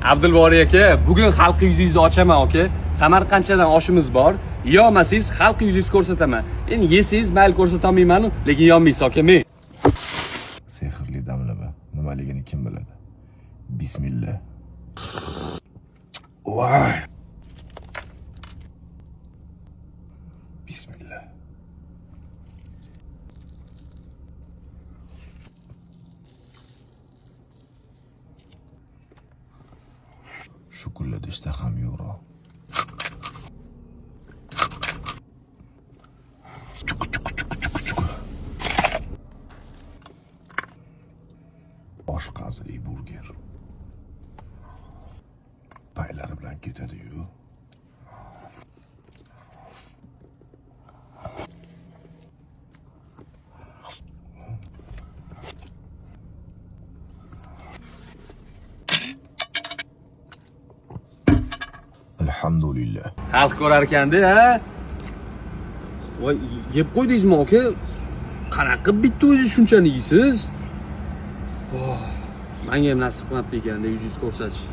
Abdulboriy aka, bugun xalqqa yuzingizni ochaman aka. Samarqandchadan oshimiz bor. Yeyolmasangiz xalqqa yuzingizni ko'rsataman. Endi yesangiz mayli ko'rsata olmayman-ku, lekin yonmaysiz aka men. Sehrli damlama nimaligini kim biladi? Bismillah. Voy. Bismillah. Shu kunlarda ishtaham yo'q. Oshqozli burger. Paylari bilan ketadi-yu. Alhamdulillah. Xalq ko'rar ekanda, ha? Voy, yeb qo'ydingizmi aka? Qanaqa bitta o'zingiz shunchani yeysiz? Oh, menga ham nasib qilmabdi ekanda, yuzingizni ko'rsatish.